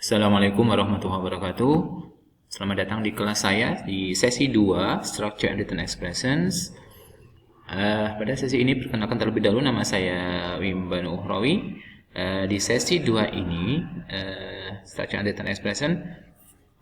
Assalamualaikum warahmatullahi wabarakatuh. Selamat datang di kelas saya di sesi 2 Structure and Written Expressions. Pada sesi ini perkenalkan terlebih dahulu, nama saya Wimbanu Uhrawi. Di sesi 2 ini Structure and Written Expression,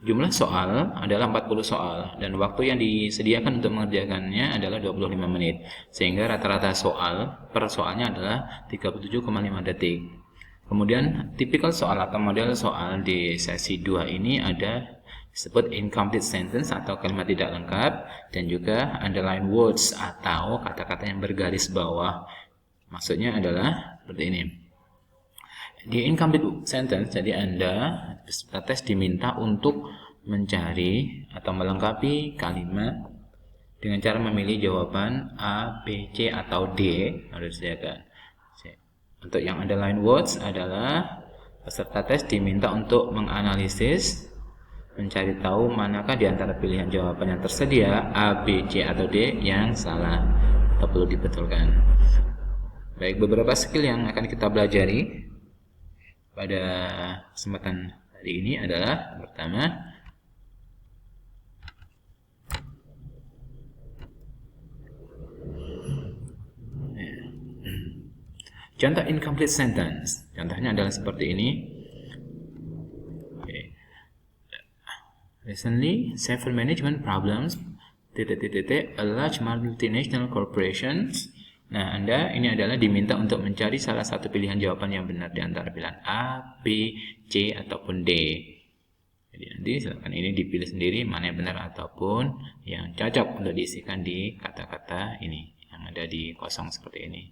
jumlah soal adalah 40 soal dan waktu yang disediakan untuk mengerjakannya adalah 25 menit, sehingga rata-rata soal per soalnya adalah 37,5 detik. Kemudian tipikal soal atau model soal di sesi 2 ini ada disebut incomplete sentence atau kalimat tidak lengkap, dan juga underline words atau kata-kata yang bergaris bawah. Maksudnya adalah seperti ini. Di incomplete sentence, jadi Anda peserta tes diminta untuk mencari atau melengkapi kalimat dengan cara memilih jawaban A, B, C, atau D harus disediakan. Untuk yang underline words adalah peserta tes diminta untuk menganalisis, mencari tahu manakah di antara pilihan jawaban yang tersedia A, B, C, atau D yang salah atau perlu dibetulkan. Baik, beberapa skill yang akan kita pelajari pada kesempatan hari ini adalah pertama, contoh incomplete sentence. Contohnya adalah seperti ini. Okay. Recently, several management problems a large multinational corporations. Nah, Anda ini adalah diminta untuk mencari salah satu pilihan jawaban yang benar di antara pilihan A, B, C, ataupun D. Jadi nanti silakan ini dipilih sendiri mana yang benar ataupun yang cocok untuk diisikan di kata-kata ini yang ada di kosong seperti ini.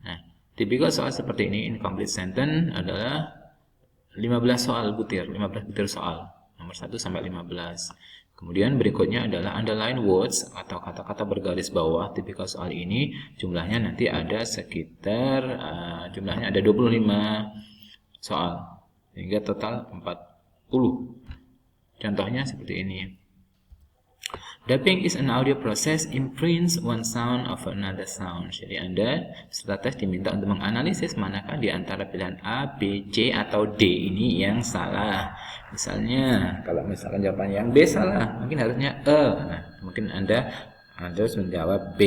Nah, tipikal soal seperti ini, incomplete sentence adalah 15 butir soal, nomor 1 sampai 15. Kemudian berikutnya adalah underline words atau kata-kata bergaris bawah. Tipikal soal ini jumlahnya nanti ada sekitar jumlahnya ada 25 soal, sehingga total 40. Contohnya seperti ini. Dubbing is an audio process imprints one sound of another sound. Jadi Anda peserta tes diminta untuk menganalisis manakah di antara pilihan A, B, C, atau D ini yang salah. Misalnya, kalau misalkan jawaban yang B salah, mungkin harusnya E. Nah, mungkin Anda harus menjawab B.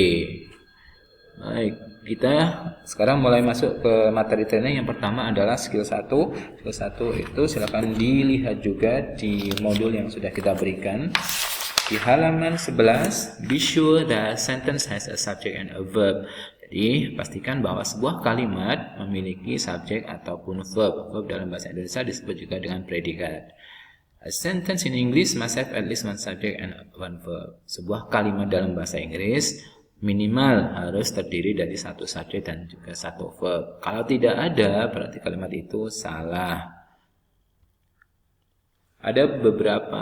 Baik, kita sekarang mulai masuk ke materi training. Yang pertama adalah skill 1. Skill 1 itu silakan dilihat juga di modul yang sudah kita berikan. Di halaman 11, be sure the sentence has a subject and a verb. Jadi, pastikan bahwa sebuah kalimat memiliki subjek ataupun verb. Verb dalam bahasa Indonesia disebut juga dengan predikat. A sentence in English must have at least one subject and one verb. Sebuah kalimat dalam bahasa Inggris minimal harus terdiri dari satu subjek dan juga satu verb. Kalau tidak ada, berarti kalimat itu salah. Ada beberapa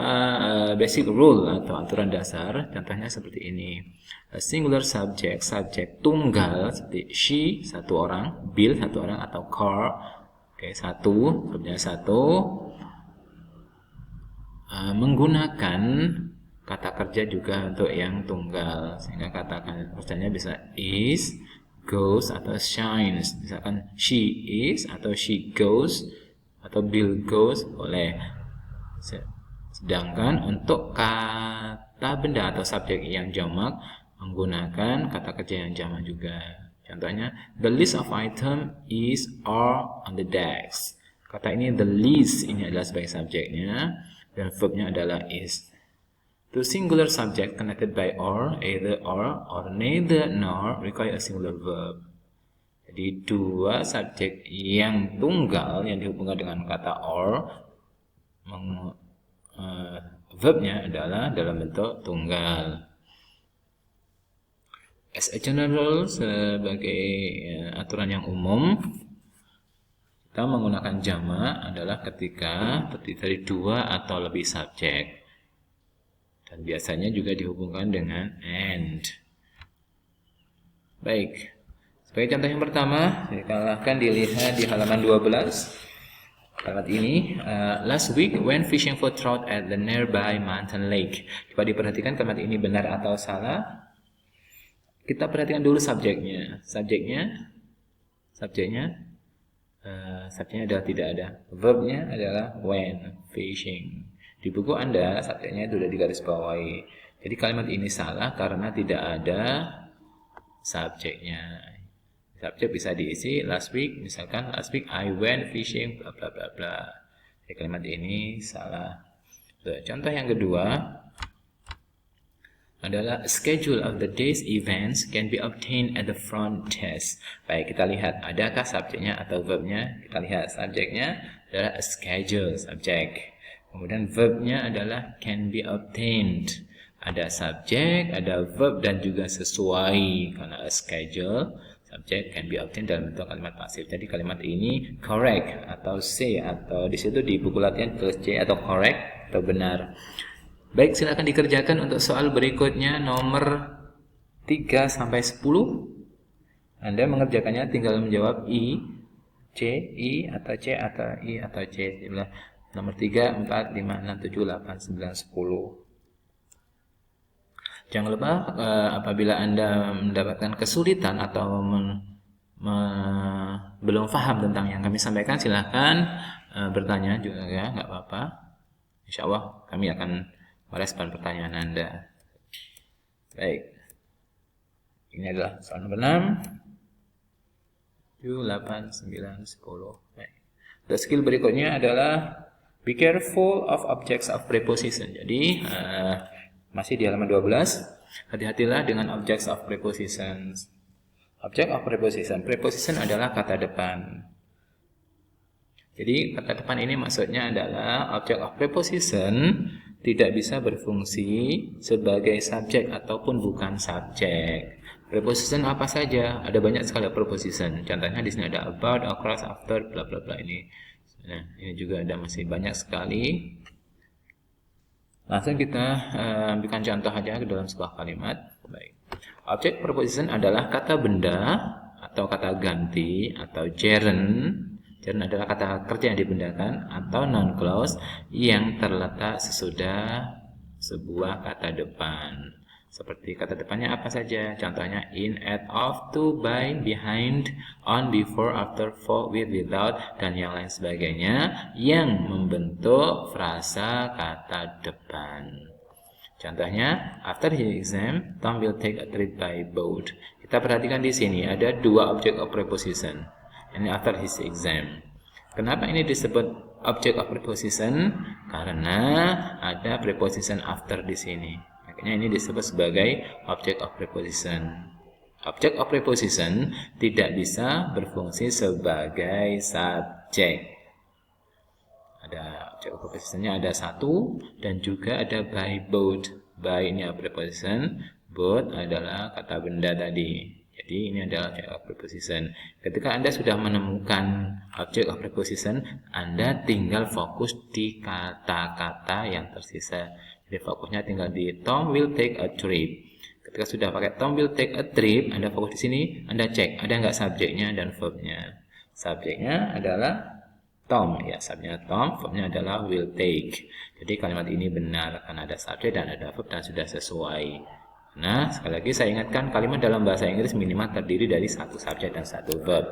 basic rule atau aturan dasar, contohnya seperti ini. A singular subject, subjek tunggal seperti she, satu orang, Bill, satu orang, atau car, satu, verbnya satu, menggunakan kata kerja juga untuk yang tunggal, sehingga kata kerjanya bisa is, goes, atau shines. Misalkan she is, atau she goes, atau Bill goes, boleh. Sedangkan untuk kata benda atau subjek yang jamak menggunakan kata kerja yang jamak juga. Contohnya, the list of item is are on the desk. Kata ini the list ini adalah sebagai subjeknya dan verbnya adalah is. To singular subject connected by either or neither nor require a singular verb. Jadi dua subjek yang tunggal yang dihubungkan dengan kata or, verbnya adalah dalam bentuk tunggal. As a general, sebagai aturan yang umum, kita menggunakan jamak adalah ketika terdiri dari dua atau lebih subjek, dan biasanya juga dihubungkan dengan and. Baik, sebagai contoh yang pertama, silahkan dilihat di halaman 12. Kalimat ini, last week when fishing for trout at the nearby mountain lake. Coba diperhatikan kalimat ini benar atau salah. Kita perhatikan dulu subjeknya. Subjeknya adalah tidak ada. Verbnya adalah when. fishing. Di buku Anda subjeknya itu sudah digarisbawahi. Jadi kalimat ini salah karena tidak ada subjeknya. Subjek bisa diisi last week, misalkan last week I went fishing bla bla bla bla. Jadi kalimat ini salah. Contoh yang kedua adalah schedule of the day's events can be obtained at the front desk. Baik, kita lihat adakah subjeknya atau verbnya. Kita lihat subjeknya adalah a schedule, subjek. Kemudian verbnya adalah can be obtained. Ada subjek, ada verb dan juga sesuai. Karena a schedule, subjek can be obtained dalam bentuk kalimat pasif. Jadi kalimat ini correct atau C, atau di situ di buku latihan tulis C atau correct atau benar. Baik, silakan dikerjakan untuk soal berikutnya nomor 3 sampai 10. Anda mengerjakannya tinggal menjawab I, C, I atau C atau I atau C. Nomor 3, 4, 5, 6, 7, 8, 9, 10. Jangan lupa apabila Anda mendapatkan kesulitan atau belum paham tentang yang kami sampaikan, silahkan bertanya juga ya, nggak apa-apa. Insya Allah kami akan merespon pertanyaan Anda. Baik. Ini adalah soal nomor 6, 7, 8, 9, 10. Baik. The skill berikutnya adalah be careful of objects of preposition. Jadi masih di halaman 12. Hati-hatilah dengan objects of prepositions. Object of preposition. Preposition adalah kata depan. Jadi kata depan ini maksudnya adalah object of preposition tidak bisa berfungsi sebagai subjek ataupun bukan subjek. Preposition apa saja? Ada banyak sekali preposition. Contohnya di sini ada about, across, after, bla bla bla ini. Nah, ini juga ada masih banyak sekali. Langsung kita ambilkan contoh aja ke dalam sebuah kalimat. Baik. Objek preposition adalah kata benda atau kata ganti atau gerund. Gerund adalah kata kerja yang dibendakan atau noun clause yang terletak sesudah sebuah kata depan. Seperti kata depannya apa saja? Contohnya in, at, of, to, by, behind, on, before, after, for, with, without, dan yang lain sebagainya yang membentuk frasa kata depan. Contohnya, after his exam, Tom will take a trip by boat. Kita perhatikan di sini ada dua object of preposition. Ini after his exam. Kenapa ini disebut object of preposition? Karena ada preposition after di sini. Makanya ini disebut sebagai object of preposition. Object of preposition tidak bisa berfungsi sebagai subjek. Ada object of prepositionnya ada satu dan juga ada by boat. By ini preposition, boat adalah kata benda tadi. Jadi ini adalah object of preposition. Ketika Anda sudah menemukan object of preposition, Anda tinggal fokus di kata-kata yang tersisa. Jadi fokusnya tinggal di Tom will take a trip. Ketika sudah pakai Tom will take a trip, Anda fokus di sini, Anda cek ada nggak subjeknya dan verbnya. Subjeknya adalah Tom, ya subjeknya Tom, verbnya adalah will take. Jadi kalimat ini benar karena ada subjek dan ada verb dan sudah sesuai. Nah, sekali lagi saya ingatkan kalimat dalam bahasa Inggris minimal terdiri dari satu subjek dan satu verb.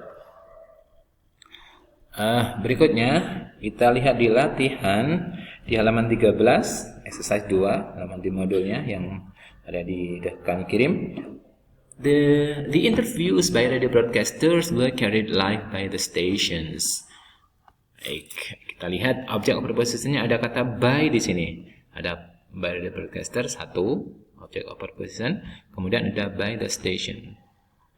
Berikutnya kita lihat di latihan di halaman 13, exercise 2, halaman di modulnya yang ada di kami kirim. The interviews by radio broadcasters were carried live by the stations. Baik, kita lihat objek prepositionnya ada kata by di sini. Ada by radio broadcaster satu. Object of preposition, kemudian ada by the station.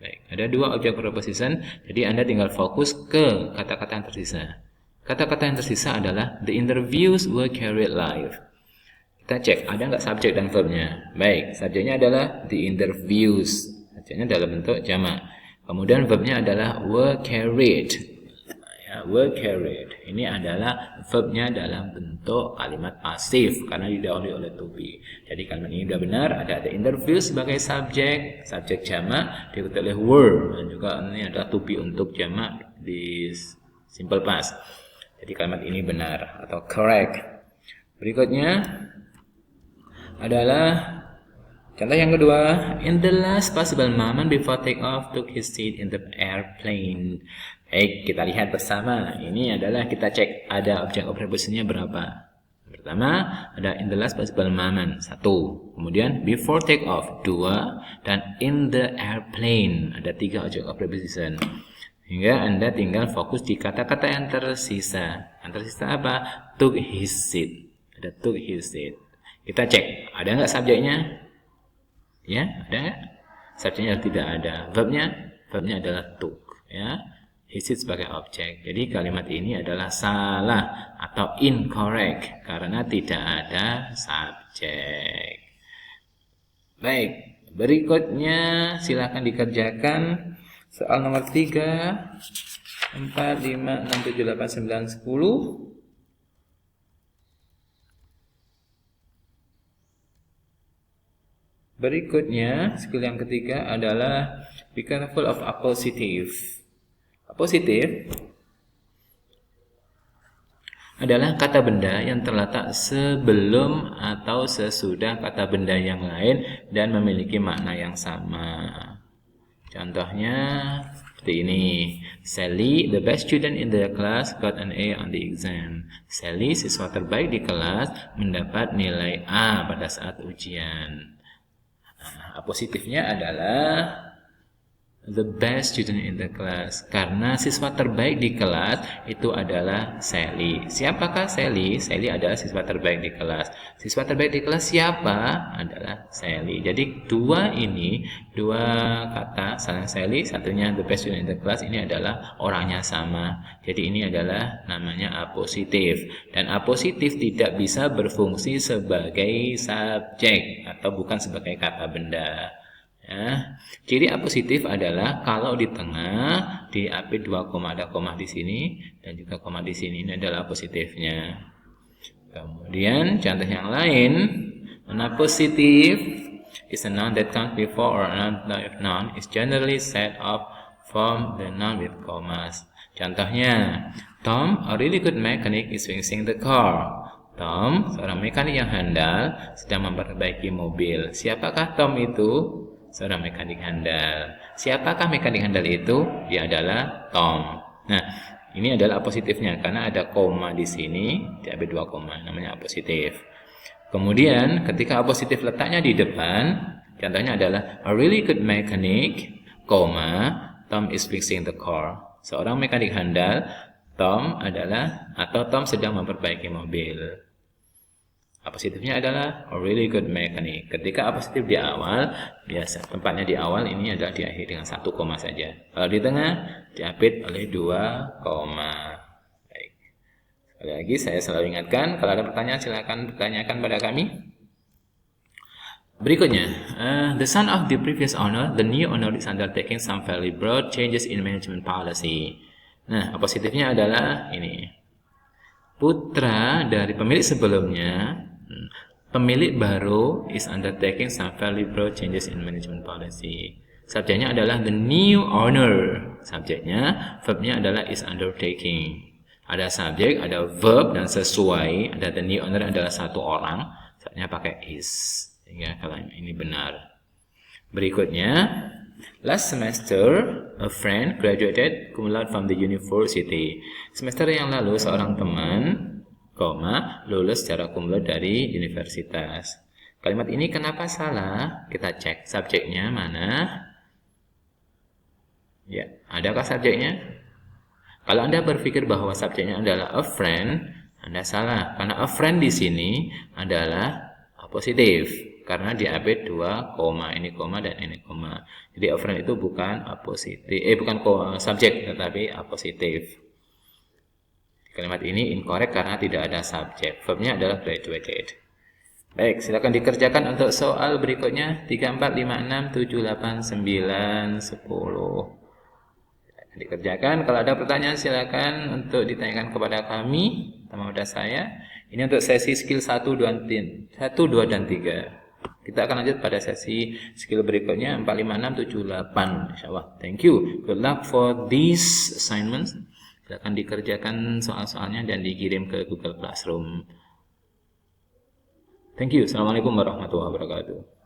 Baik, ada dua objek preposition, jadi Anda tinggal fokus ke kata-kata yang tersisa. Kata-kata yang tersisa adalah the interviews were carried live. Kita cek ada nggak subjek dan verbnya. Baik, subjeknya adalah the interviews, subjeknya dalam bentuk jamak. Kemudian verbnya adalah were carried. Ya, were carried. Ini adalah verbnya dalam bentuk kalimat pasif karena didahului oleh to be. Jadi kalimat ini sudah benar. Ada the interview sebagai subjek, subjek jamak diikuti oleh were dan juga ini adalah to be untuk jamak di simple past. Jadi kalimat ini benar atau correct. Berikutnya adalah contoh yang kedua. In the last possible moment before take off, took his seat in the airplane. Baik, kita lihat bersama. Ini adalah kita cek ada objek of prepositionnya berapa. Pertama, ada in the last possible moment, 1. Kemudian before take off, 2. Dan in the airplane, ada 3 object of preposition. Hingga Anda tinggal fokus di kata-kata yang tersisa. Yang tersisa apa? Took his seat. Ada took his seat. Kita cek, ada nggak subjeknya? Ya, ada nggak? Subjeknya tidak ada. Verbnya adalah took. Ya, his seat sebagai objek. Jadi kalimat ini adalah salah atau incorrect karena tidak ada subjek. Baik, berikutnya silakan dikerjakan soal nomor 3, 4, 5, 6, 7, 8, 9, 10. Berikutnya, skill yang ketiga adalah be careful of appositive. Appositive adalah kata benda yang terletak sebelum atau sesudah kata benda yang lain dan memiliki makna yang sama. Contohnya seperti ini. Sally, the best student in the class, got an A on the exam. Sally, siswa terbaik di kelas, mendapat nilai A pada saat ujian. Positifnya adalah the best student in the class, karena siswa terbaik di kelas itu adalah Sally. Siapakah Sally? Sally adalah siswa terbaik di kelas. Siswa terbaik di kelas siapa? Adalah Sally. Jadi dua kata, salah Sally, satunya the best student in the class, ini adalah orangnya sama. Jadi ini adalah namanya apositif. Dan apositif tidak bisa berfungsi sebagai subjek atau bukan sebagai kata benda. Ya. Ciri apositif adalah kalau di tengah diapit 2 koma, ada koma di sini dan juga koma di sini, ini adalah positifnya. Kemudian contoh yang lain, an appositive is a noun that comes before or another noun is generally set off from the noun with commas. Contohnya, Tom, a really good mechanic, is fixing the car. Tom, seorang mekanik yang handal, sedang memperbaiki mobil. Siapakah Tom itu? Seorang mekanik handal. Siapakah mekanik handal itu? Dia adalah Tom. Nah, ini adalah apositifnya karena ada koma di sini, diambil 2 koma, namanya apositif. Kemudian, ketika apositif letaknya di depan, contohnya adalah a really good mechanic, koma, Tom is fixing the car. Seorang mekanik handal, Tom sedang memperbaiki mobil. Apositifnya adalah a really good mechanic. Ketika apositif di awal, biasa tempatnya di awal, ini adalah diakhiri dengan 1 koma saja. Kalau di tengah, diapit oleh 2 koma. Baik. Sekali lagi saya selalu ingatkan, kalau ada pertanyaan silakan tanyakan pada kami. Berikutnya, the son of the previous owner, the new owner is undertaking some fairly broad changes in management policy. Nah, apositifnya adalah ini. Putra dari pemilik sebelumnya, pemilik baru is undertaking some fairly broad changes in management policy. Subjeknya adalah the new owner. Subjeknya, verbnya adalah is undertaking. Ada subjek, ada verb, dan sesuai. Ada the new owner adalah satu orang. Subjeknya pakai is. Sehingga kalau ini benar. Berikutnya, last semester, a friend graduated cum laude from the university. Semester yang lalu, seorang teman, lulus secara cum laude dari universitas. Kalimat ini kenapa salah? Kita cek subjeknya mana. Ya, adakah subjeknya? Kalau Anda berpikir bahwa subjeknya adalah a friend, Anda salah. Karena a friend di sini adalah positif. Karena diapit 2 koma, ini koma dan ini koma. Jadi a friend itu bukan subjek, tetapi apositif. Kalimat ini incorrect karena tidak ada subjek. Verbnya adalah graduated. Baik, silakan dikerjakan untuk soal berikutnya 3, 4, 5, 6, 7, 8, 9, 10. Dikerjakan. Kalau ada pertanyaan silakan untuk ditanyakan kepada kami, kepada saya. Ini untuk sesi skill 1, 2, dan 3. Kita akan lanjut pada sesi skill berikutnya 4, 5, 6, 7, 8. Insyaallah. Thank you. Good luck for these assignments. Silakan dikerjakan soal-soalnya dan dikirim ke Google Classroom. Thank you. Assalamualaikum warahmatullahi wabarakatuh.